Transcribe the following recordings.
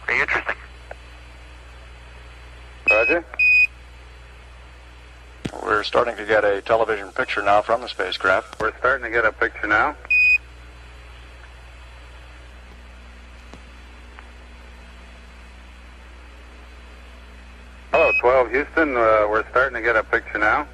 Very interesting. Roger. We're starting to get a television picture now from the spacecraft. We're starting to get a picture now. Hello, 12 Houston. We're starting to get a picture now.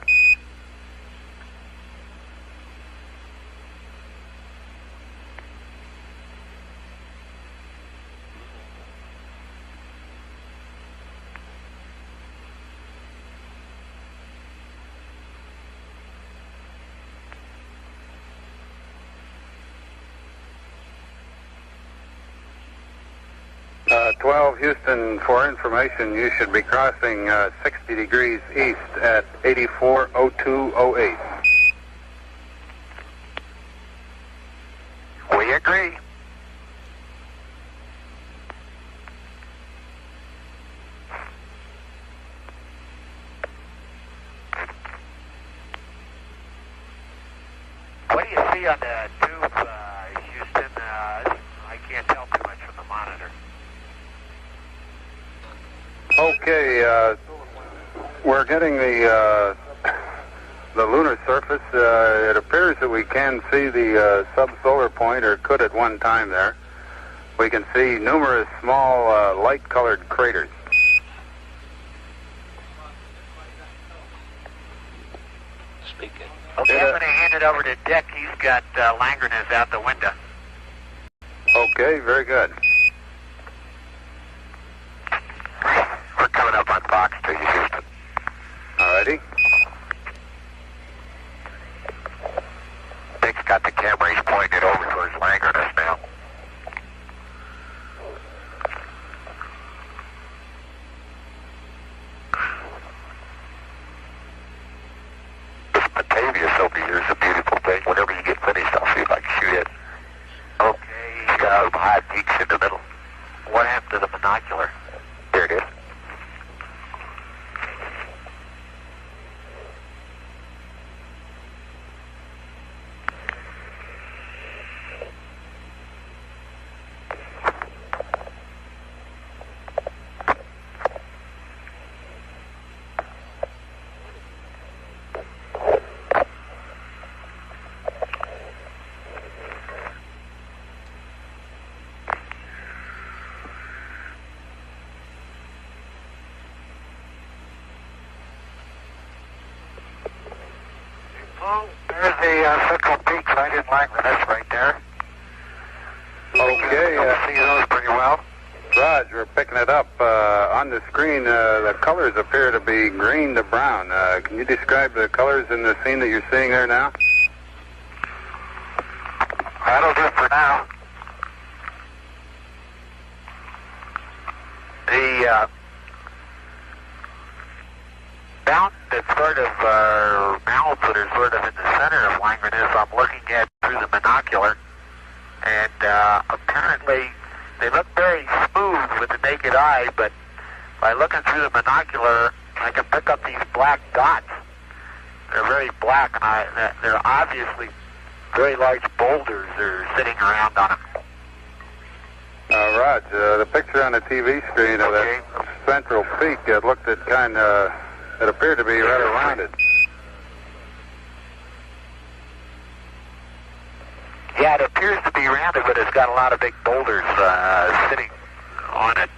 Uh, 12 Houston, for information, you should be crossing 60 degrees east at 840208. We agree. What do you see on the tube, Houston? I can't tell too much from the monitor. Okay, we're getting the lunar surface. It appears that we can see the subsolar point, or could at one time there. We can see numerous small light-colored craters. Speaking. Okay, I'm going to hand it over to Dick. He's got Langrenus out the window. Okay, very good. We're coming up on Fox to you, Houston. Alrighty. Dick's got the camera. He's pointing it over towards Langrenus now. This Batavius over here is a beautiful thing. Whenever you get finished, I'll see if I can shoot it. Okay. It's got high peaks in the middle. What happened to the binocular? There it is. Oh, there's the central peaks right in Langrenus right there. Okay. See those pretty well. Raj, we're picking it up. On the screen, the colors appear to be green to brown. Can you describe the colors in the scene that you're seeing there now? That'll do for now. The mountain that's sort of mountains that are sort of in the center of Langrenus, I'm looking at through the binocular, and apparently they look very smooth with the naked eye, but by looking through the binocular, I can pick up these black dots. They're very black, and they're obviously very large boulders that are sitting around on them. Raj, the picture on the TV screen of that central peak, it looked at it appeared to be rather rounded. Yeah, it appears to be rounded, but it's got a lot of big boulders sitting on it.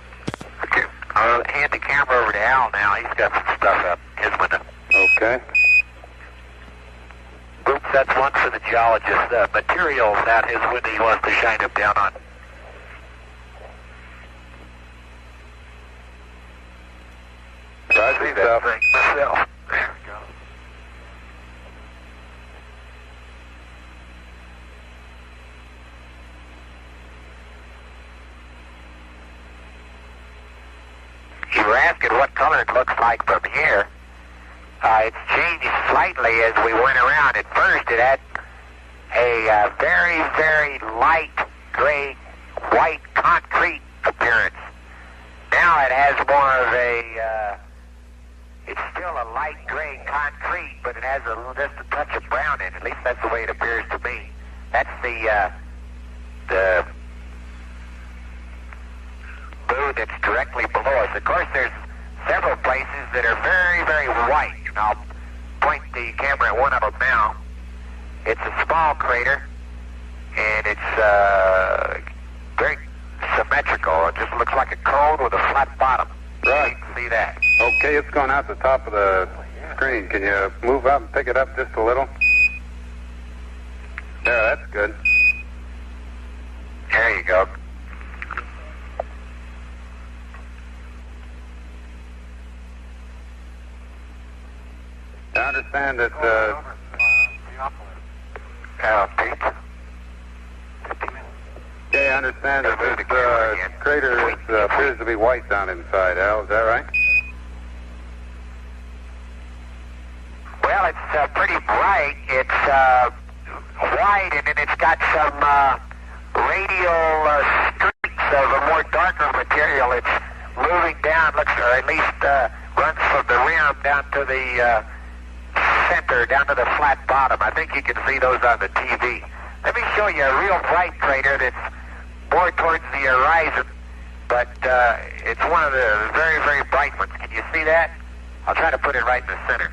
I'll hand the camera over to Al now. He's got some stuff up his window. Okay. Oops, that's one for the geologist. Materials out his window he wants to shine him down on. Roger, See that thing myself. There we go. You were asking what color it looks like from here. It's changed slightly as we went around. At first it had a very, very light gray, white concrete appearance. Now it has more of a, it's still a light gray concrete, but it has just a touch of brown in it. At least that's the way it appears to me. That's the moon that's directly below us. Of course, there's several places that are very, very white, and I'll point the camera at one of them now. It's a small crater, and it's very symmetrical. It just looks like a cone with a flat bottom. Right. You can see that. Okay, it's going out the top of the screen. Can you move up and pick it up just a little? There, that's good. There you go. I understand that Pete. okay, I understand that this crater appears to be white down inside, Al. Is that right? Well, it's pretty bright. It's white, and then it's got some radial streaks of a more darker material. It's moving down, or at least runs from the rim down to the center, down to the flat bottom. I think you can see those on the TV. Let me show you a real bright crater that's more towards the horizon, but it's one of the very, very bright ones. Can you see that? I'll try to put it right in the center.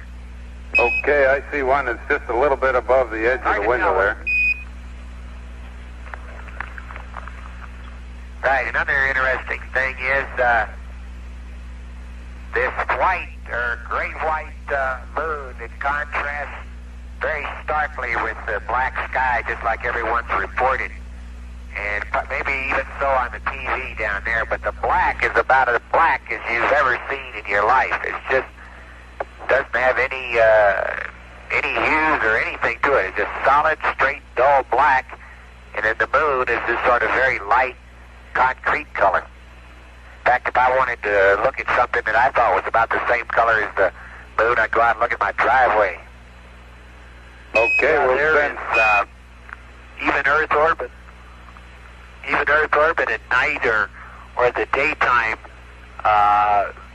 Okay, I see one that's just a little bit above the edge of the window there. Right, another interesting thing is this white or gray white moon, it contrasts very starkly with the black sky, just like everyone's reported. And maybe even so on the TV down there, but the black is about as black as you've ever seen in your life. It's just doesn't have any hues or anything to it. It's just solid, straight, dull black, and then the moon is this sort of very light, concrete color. In fact, if I wanted to look at something that I thought was about the same color as the moon, I'd go out and look at my driveway. Okay, well there is even Earth orbit at night or the daytime.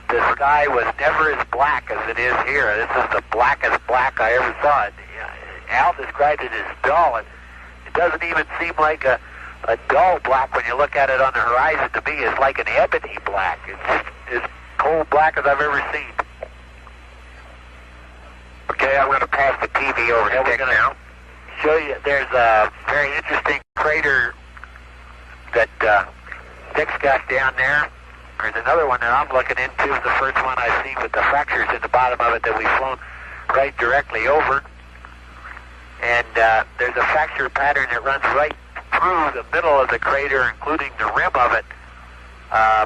The sky was never as black as it is here. This is the blackest black I ever saw. Al described it as dull, and it doesn't even seem like a dull black when you look at it on the horizon. To me, it's like an ebony black. It's just as cold black as I've ever seen. Okay, I'm going to pass the TV over to Dick now. Show you. There's a very interesting crater that Dick's got down there. There's another one that I'm looking into. The first one I've seen with the fractures in the bottom of it that we've flown right directly over. And there's a fracture pattern that runs right through the middle of the crater, including the rim of it,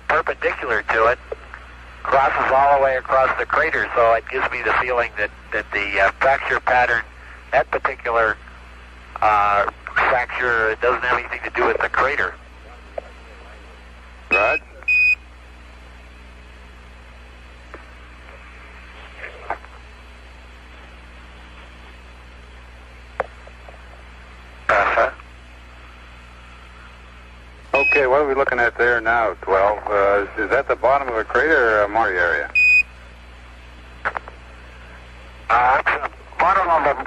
perpendicular to it, crosses all the way across the crater. So it gives me the feeling that the fracture pattern, that particular fracture, doesn't have anything to do with the crater. Right. Okay, what are we looking at there now, 12? Is that the bottom of a crater or a Maury area? It's the bottom of a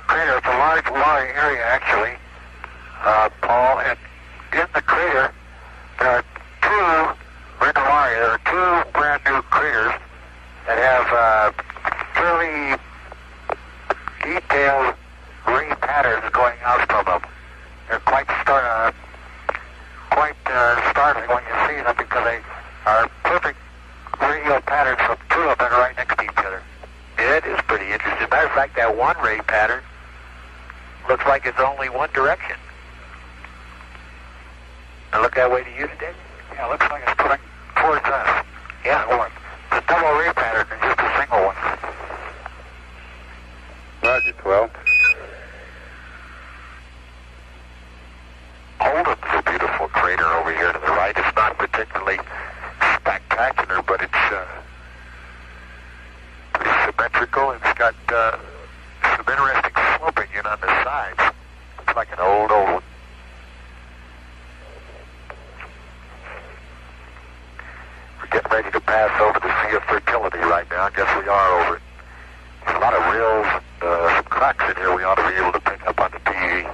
crater. It's a large Maury area, actually, Paul. And in the crater, there are two brand new craters that have fairly detailed ray patterns going out from them. They're quite startling when you see them because they are perfect radial patterns from two of them right next to each other. It is pretty interesting. Matter of fact, that one ray pattern looks like it's only one direction. It look that way to you today? Yeah, it looks like it's coming towards us. Yeah, well, it's a double ray pattern and just a single one. Roger, 12. Oldham's a beautiful crater over here to the right. It's not particularly spectacular, but it's pretty symmetrical. It's got some interesting sloping in on the sides. It's like an old one. We're getting ready to pass over the Sea of Fertility right now. I guess we are over it. There's a lot of rills and some cracks in here we ought to be able to pick up on the TV.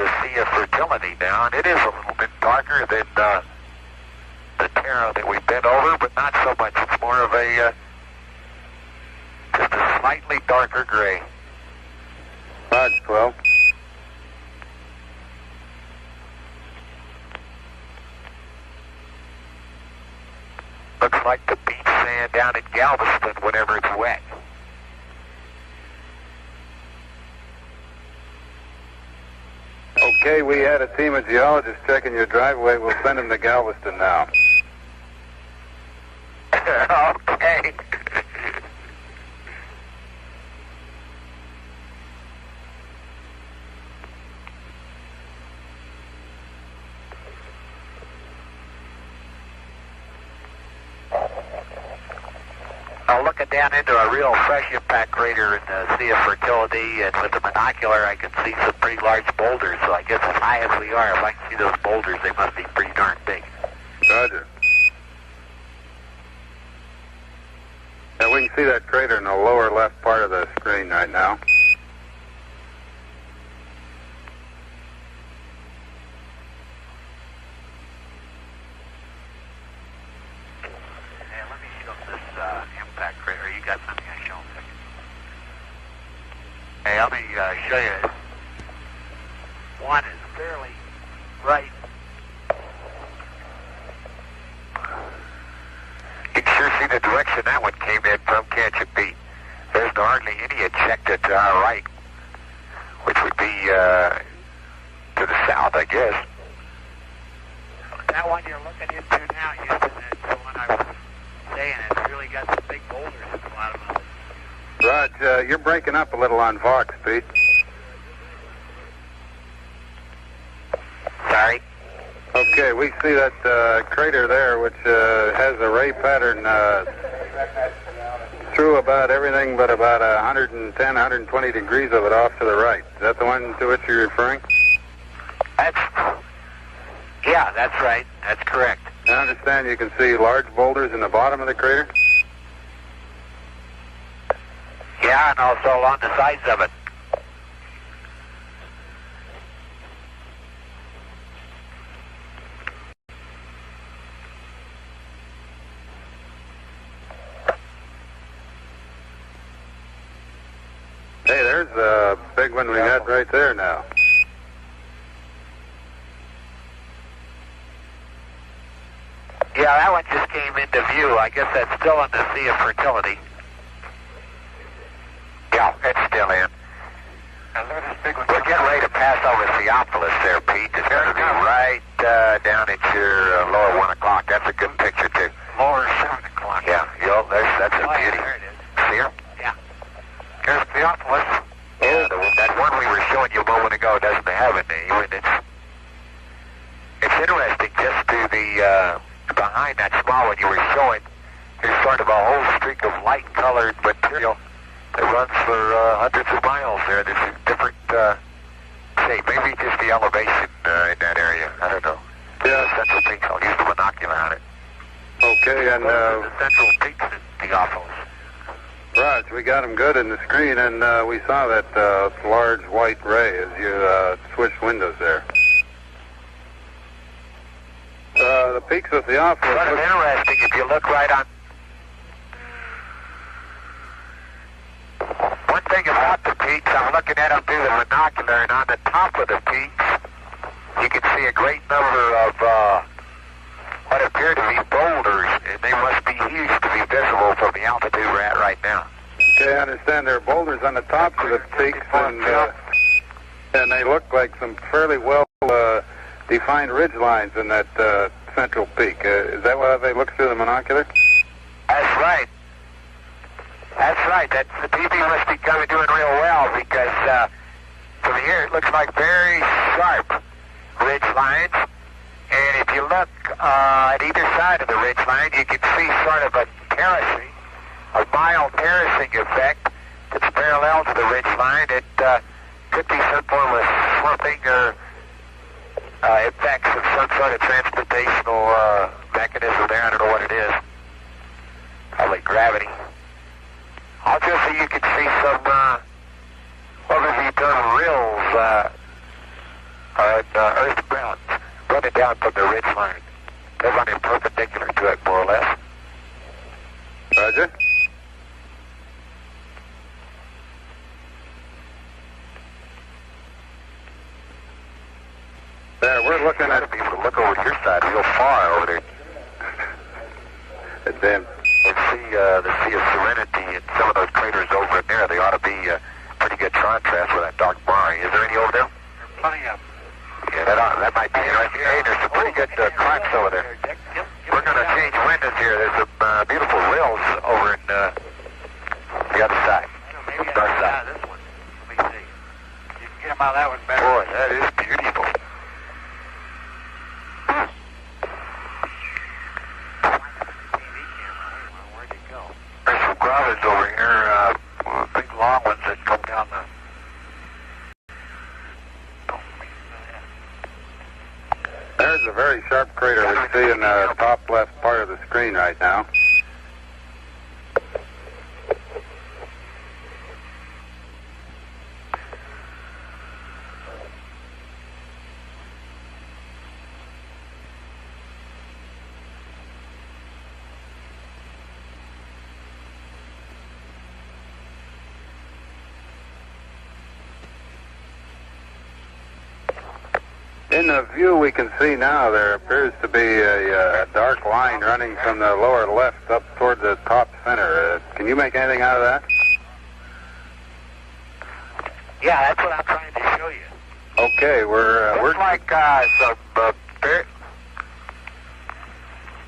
the Sea of Fertility now, and it is a little bit darker than the Terra that we've been over, but not so much. It's more of a just a slightly darker gray. Roger, 12. Looks like the beach sand down in Galveston whenever it's wet. Okay, we had a team of geologists checking your driveway. We'll send them to Galveston now. Okay. Now looking down into a real fresh impact crater in the Sea of Fertility, and with the binocular I can see some pretty large boulders, so I guess as high as we are, if I can see those boulders, they must be pretty darn big. Roger. And we can see that crater in the lower left part of the screen right now. Hey, let me show this impact crater. You got something I show them? Hey, let me show you. One is fairly bright. You can sure see the direction that one came in from, can't you, Pete? There's hardly any ejected to our right, which would be to the south, I guess. That one you're looking into now, Houston, that's the one I was saying. It's really got some big boulders at the bottom of it. Raj, you're breaking up a little on Vox, Pete. Sorry? Okay, we see that crater there, which has a ray pattern through about everything but about 110, 120 degrees of it off to the right. Is that the one to which you're referring? Yeah, that's right. That's correct. I understand you can see large boulders in the bottom of the crater? Yeah, and also along the sides of it. Hey, there's a big one we got right there now. Yeah, that one just came into view. I guess that's still in the Sea of Fertility. Yeah, it's still in. We're getting ready to pass over Theophilus there, Pete. It's going to be right down at your lower 1 o'clock. That's a good picture, too. Lower 7 o'clock. Yeah, that's a beauty. There it is. See her? Yeah. Here's Theophilus. Yeah, that one we were showing you a moment ago doesn't have a name, and it's interesting just to the behind that small one you were showing. There's sort of a whole streak of light-colored material that runs for hundreds of miles there. There's a different shape. Maybe just the elevation in that area. I don't know. Yeah, central peaks. I'll use the binocular on it. Okay, and the central peaks in Theophilus. Raj, we got them good in the screen, and we saw that large white ray as you switched windows there. The peaks of Theophilus. Sort of interesting if you look right on. One thing about the peaks, I'm looking at them through the binocular, and on the top of the peaks, you can see a great number of what appear to be boulders, and they must be huge to be visible from the altitude we're at right now. Okay, I understand there are boulders on the tops of the peaks, and they look like some fairly well defined ridge lines in that central peak. Is that what they look through the binocular? That's right. That's right. The TV must be doing real well, because from here it looks like very sharp ridge lines. And if you look at either side of the ridge line, you can see sort of a terracing, a mild terracing effect that's parallel to the ridge line. It could be some form of slumping or effects of some sort of transportational mechanism there. I don't know what it is. Probably gravity. Also, so you can see some, what would be termed rills, earth ground, running down from the ridge line. They're running perpendicular to it, more or less. Roger. There, we're looking at... Be able to look over to your side real far over there. Damn. And see the Sea of Serenity and some of those craters over in there. They ought to be pretty good contrast with that dark bar. Is there any over there? Plenty of. Yeah, that might be interesting. Hey, there's some pretty good cracks over there. We're going to change windows here. There's some beautiful rills over in the other side. Maybe Dark side. this one. Let me see. You can get them out of that one better. Boy, that is beautiful. Where'd you go? There's some gravels over here, big long ones that come down the... There's a very sharp crater we see in the top left part of the screen right now. In the view we can see now, there appears to be a dark line running from the lower left up toward the top center. Can you make anything out of that? Yeah, that's what I'm trying to show you. Okay, we're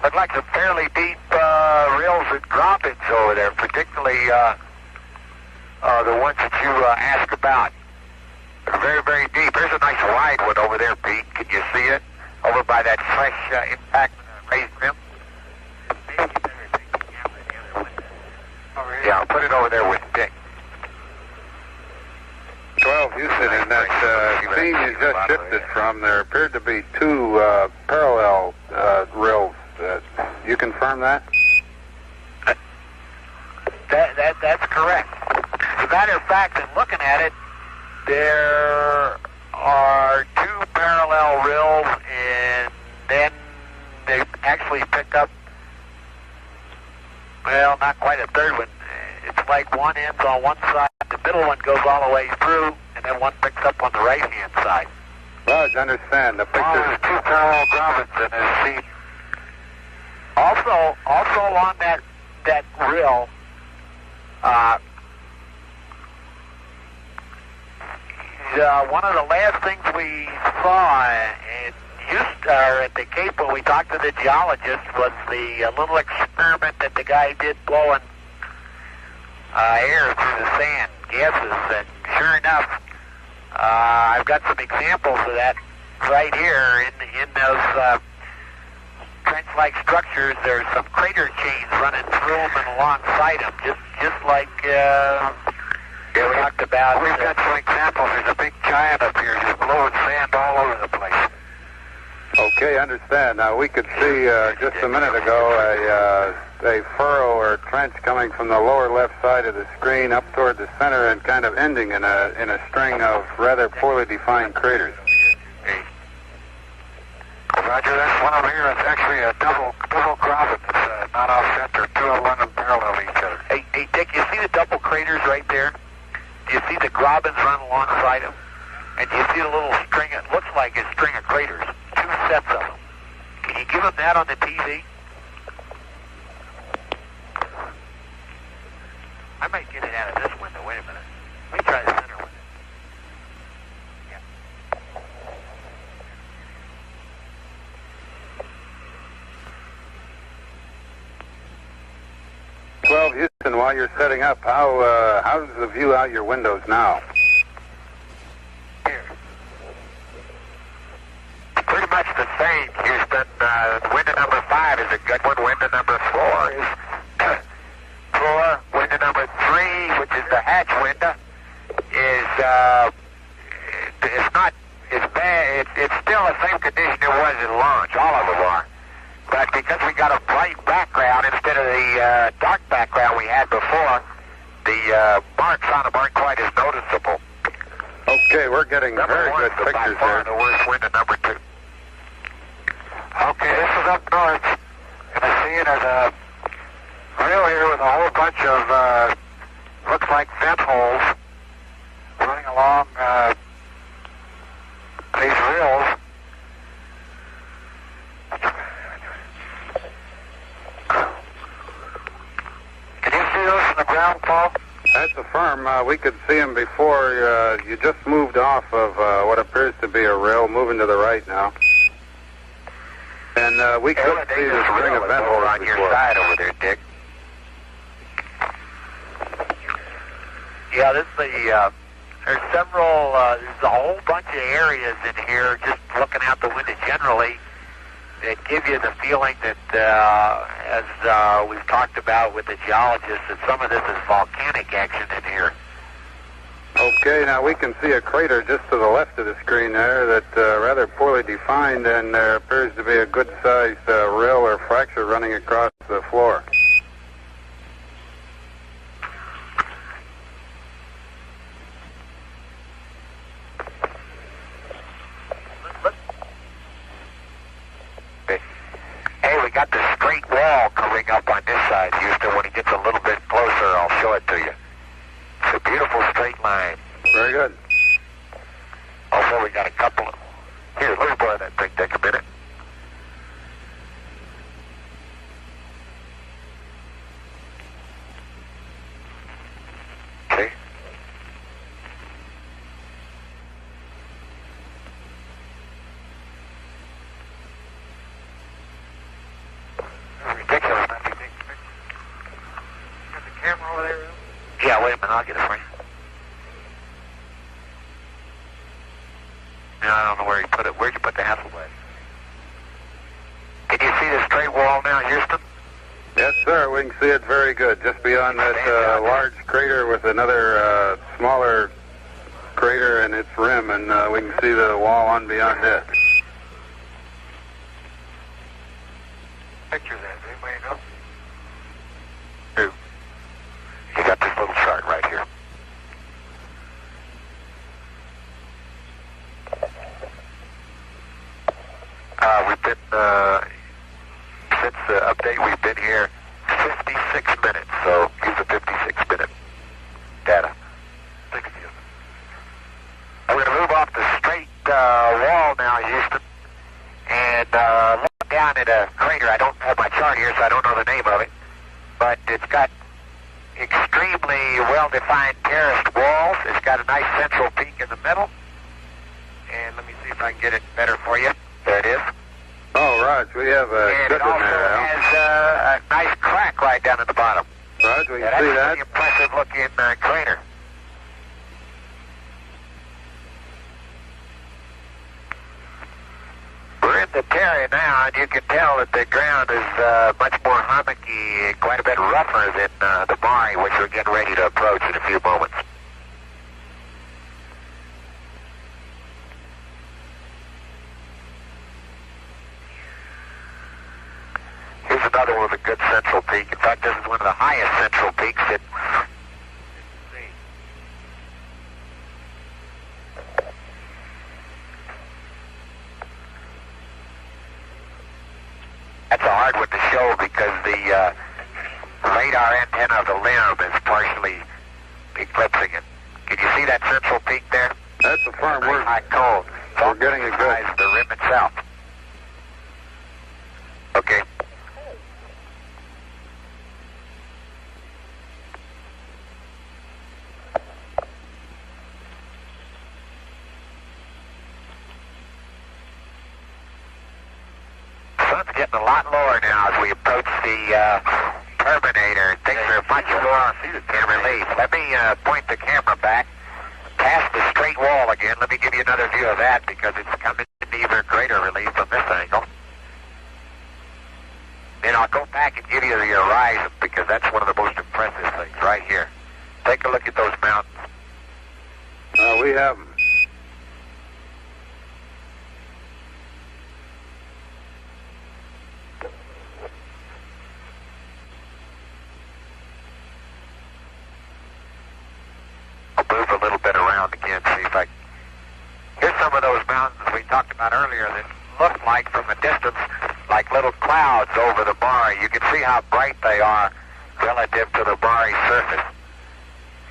Looks like some fairly deep rills and droppings over there, particularly the ones that you asked about. They're very, very deep. There's a nice wide one over there, Pete. Can you see it? Over by that fresh impact raised rim. Maybe you better take the camera in the other window. Over here. Yeah, I'll put it over there with Dick. 12 Houston, in that scene you just shifted from, there appeared to be two parallel rills. You confirm that? That's correct. As a matter of fact, in looking at it, there are two parallel rills, and then they actually pick up, well, not quite a third one. It's like one ends on one side, the middle one goes all the way through, and then one picks up on the right-hand side. Well, I understand. The picture... There's two parallel gravels in this scene. Also along that rill, one of the last things we saw at the Cape when we talked to the geologist was the little experiment that the guy did blowing air through the sand, gases, and sure enough, I've got some examples of that right here in those trench-like structures. There's some crater chains running through them and alongside them, just like we talked about. We've got some examples. There's a big giant up here just blowing sand all over the place. Okay, understand. Now, we could see just a minute ago a furrow or trench coming from the lower left side of the screen up toward the center and kind of ending in a string of rather poorly defined craters. Roger, that's one over here. It's actually a double graben. It's not off center. Two of them parallel to each other. Hey, Dick, you see the double craters right there? Do you see the grabens run alongside them? And do you see the little string? It looks like a string of craters. Two sets of them. Can you give them that on the TV? I might get it out of this window. Wait a minute. Let me try the center window. Yeah. 12 Houston, while you're setting up, how's the view out your windows now? Here. Pretty much the same, Houston. Window number 5 is a good one. Window number 4 is poor. Window number 3, which is the hatch window, is it's not as bad. It's still the same condition it was in launch. All of them are. But because we got a bright background instead of the dark background we had before, the marks on them aren't quite as noticeable. Okay, we're getting very good pictures there. The worst wind at number 2. Okay, this is up north. And I see it as a rail here with a whole bunch of, looks like vent holes running along these rills. Can you see those from the ground, Paul? That's a firm. We could see them before. You just moved off of what appears to be a rail, moving to the right now. And we could see the string of vent holes on your side over there, Dick. Yeah, this is there's several, there's a whole bunch of areas in here, just looking out the window generally, that give you the feeling that, as we've talked about with the geologists, that some of this is volcanic action in here. Okay, now we can see a crater just to the left of the screen there that's rather poorly defined, and there appears to be a good-sized rill or fracture running across the floor. Hey, we got the straight wall coming up on this side, Houston. When it gets a little bit closer, I'll show it to you. It's a beautiful straight line. Very good. Also, we got a couple of... Here, let me borrow that thing. Take a minute. Okay. Ridiculous. Got the camera over there? Yeah, wait a minute. I'll get it for you. I don't know where he put it. Where'd you put the Hathaway? Can you see the straight wall now, Houston? Yes, sir. We can see it very good. Just beyond that large crater with another smaller crater in its rim, and we can see the wall on beyond it. Picture that. Anybody know? Who? You got this little chart right here. We've been, since the update, we've been here 56 minutes, so use the 56-minute data. 60. I'm going to move off the straight wall now, Houston, and look down at a crater. I don't have my chart here, so I don't know the name of it, but it's got extremely well-defined terraced walls. It's got a nice central peak in the middle, and let me see if I can get it better for you. There it is. Oh, Raj, we have a And good it one also there, has a nice crack right down at the bottom. Raj, we can That's see a that. pretty impressive-looking crater. We're in the terrain now, and you can tell that the ground is much more hummocky, quite a bit rougher than the Mari, which we're getting ready to approach in a few moments. Here's another one with a good central peak. In fact, this is one of the highest central peaks that... That's a hard one to show because the radar antenna of the limb is partially eclipsing it. Can you see that central peak there? That's a firm Nice word. high cone. We're getting it good. Size of the rim itself. Okay. Sun's getting a lot lower now as we approach the Terminator. Things are much more in relief. Let me point the camera back past the straight wall again. Let me give you another view of that because it's coming into even greater relief from this angle. Then I'll go back and give you the horizon because that's one of the most impressive things right here. Take a look at those mountains. We have them. I'll move a little bit around again, see if I some of those mountains we talked about earlier that look like, from a distance, like little clouds over the Bari. You can see how bright they are relative to the Bari surface.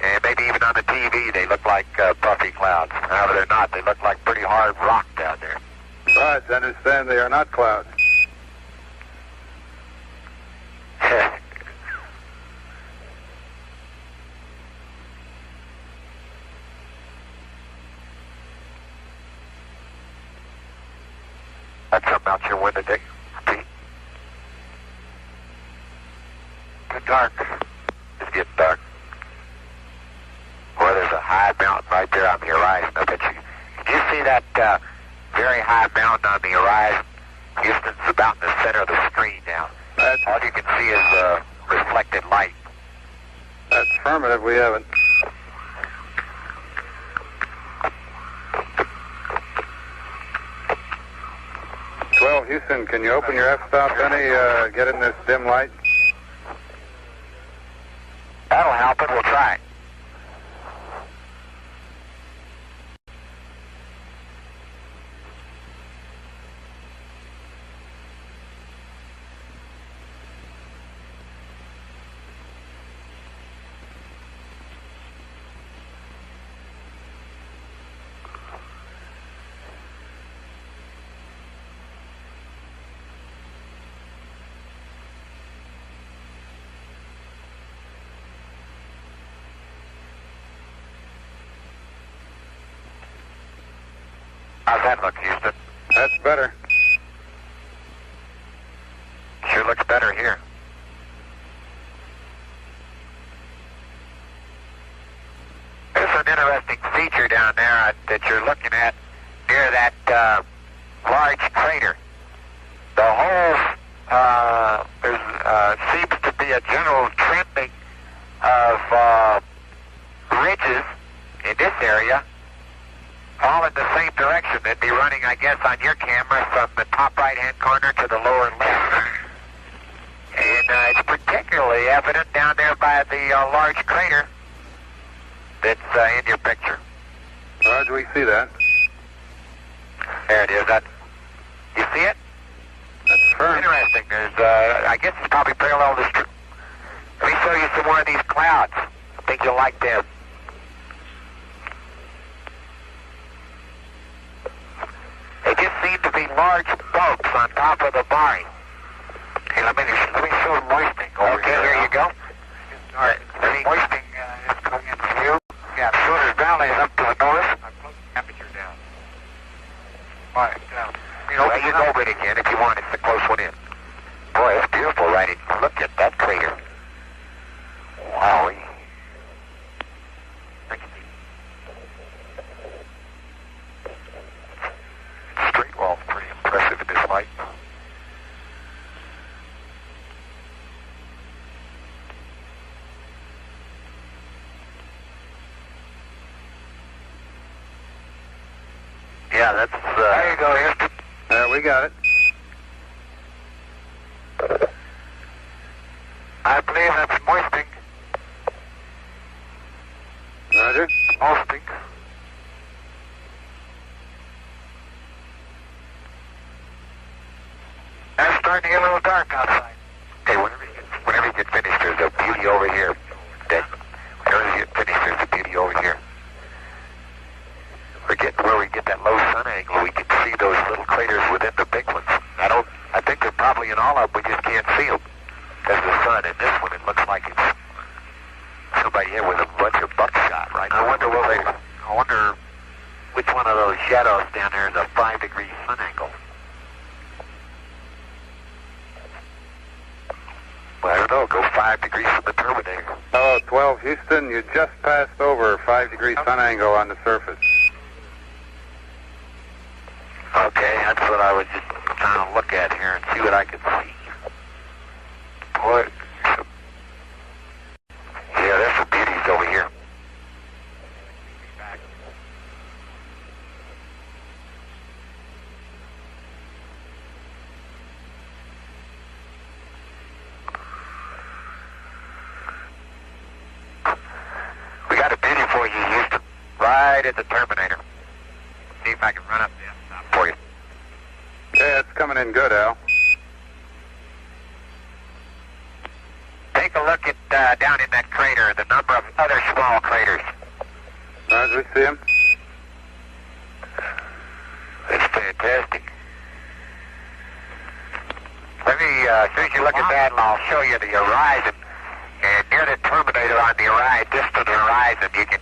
And maybe even on the TV, they look like puffy clouds. However, they're not. They look like pretty hard rock down there. Right, I understand they are not clouds. That's something out your window, Dick. Pete. Good dark. It's getting dark. Boy, there's a high mountain right there on the horizon. I bet you. Can you see that very high mountain on the horizon? Houston's about in the center of the screen now. All you can see is reflected light. That's affirmative. We haven't. Well, Houston, can you open your f-stop any, get in this dim light? That'll help it. We'll try. How's that look, Houston? That's better. Sure looks better here. There's an interesting feature down there that you're looking at near that large crater. The whole, there seems to be a general trending of ridges in this area, all in the same direction. They'd be running, I guess, on your camera from the top right-hand corner to the lower left. And it's particularly evident down there by the large crater that's in your picture. Roger, we see that. There it is. That, you see it? That's firm. Interesting. There's, I guess it's probably parallel to this. Let me show you some more of these clouds. I think you'll like them. They just seem to be large bumps on top of the Bari. Hey, let me show moistening over here. Okay, here you go. Moistening is coming into view. Yeah, Sooners Valley is up to the north. I'm closing the temperature down. All right, down. Well, you can open it again if you want. It's a close one in. Boy, it's beautiful right in. Look at that crater. Wowie. Straight wall's pretty impressive in this light. Yeah, that's, there you go, Houston. We got it. I believe that's moistening. Roger. Moistening. It's starting to get a little dark outside. Hey, whenever you get finished, there's a beauty over here. Dick. Whenever you get finished, there's a beauty over here. We're getting where we get that low sun angle. We can see those little craters within the big ones. I think they're probably in all of them. We just can't see them because of the sun. And this one, it looks like it's somebody here with a bunch of buckshot, right? I wonder which one of those shadows down there is a 5-degree sun angle. Well, I don't know. Go 5 degrees from the Terminator. Oh, 12 Houston, you just passed over 5-degree sun angle on the surface. Okay, that's what I was just trying to look at here and see what I could see. Boy, yeah, there's some beauties over here. We got a beauty for you, Houston, right at the Terminator. See if I can run up there for you. Yeah, it's coming in good, Al. Take a look at down in that crater, the number of other small craters. Roger, we see him. That's fantastic. Let me, as soon as you look at that, I'll show you the horizon. And near the terminator on the horizon, distant horizon, you can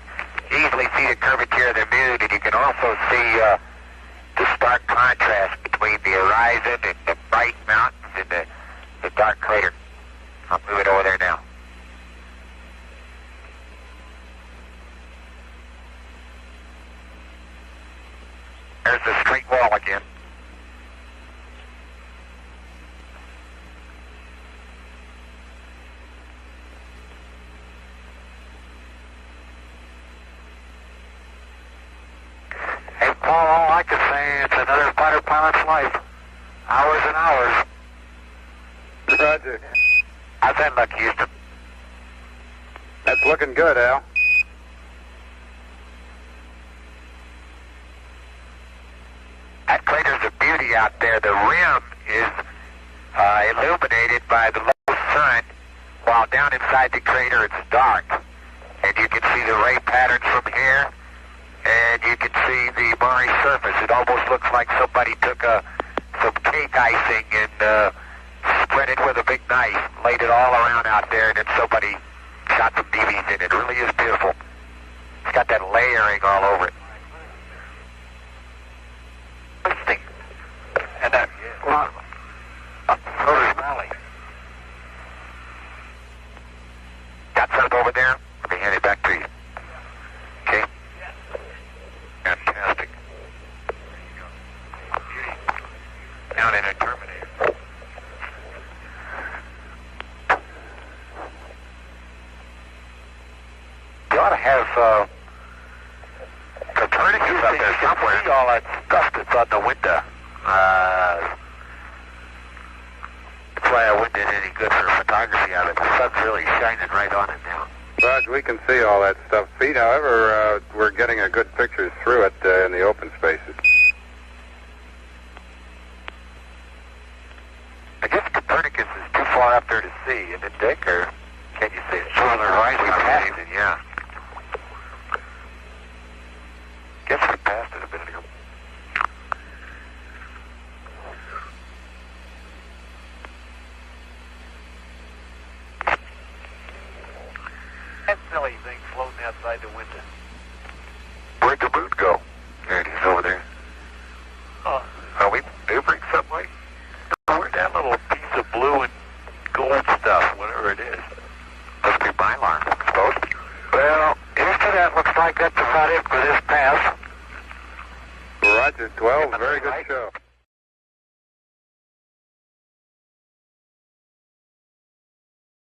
easily see the curvature of the moon, and you can also see the stark contrast between the horizon and the bright mountains and the dark crater. I'll move it over there now. There's the straight wall again. Hey, Paul, all I can say, it's another fighter pilot's life. Hours and hours. Roger. How's that look, Houston? That's looking good, Al. That crater's a beauty out there. The rim is illuminated by the low sun, while down inside the crater it's dark. And you can see the ray patterns from here, and you can see the Mars surface. It almost looks like somebody took some cake icing and spread it with a big knife, laid it all around out there, and then somebody shot some BBs in it. It really is beautiful. It's got that layering all over it. Interesting. And that, well, Rotors Valley. Got something over there? Let me hand it back to you. Okay? Fantastic. Down in a Terminator. You ought to have Copernicus up there somewhere. See all that stuff that's on the window. That's why I wouldn't get any good for photography of it. The sun's really shining right on it now. Roger, we can see all that stuff. Pete, however, we're getting a good pictures through it in the open spaces. I guess Copernicus is too far up there to see, isn't it, Dick? Or can you see it? It's on the horizon. We passed it, yeah. Guess we passed it a minute ago. That silly thing floating outside the window. Where'd the moon go? There it is, over there. Oh. Are we maneuvering some way? Where'd that little piece of blue and gold stuff, whatever it is? Must be Mylar, I suppose. Well, after that, looks like that's about it for this pass. Roger, 12, very good show.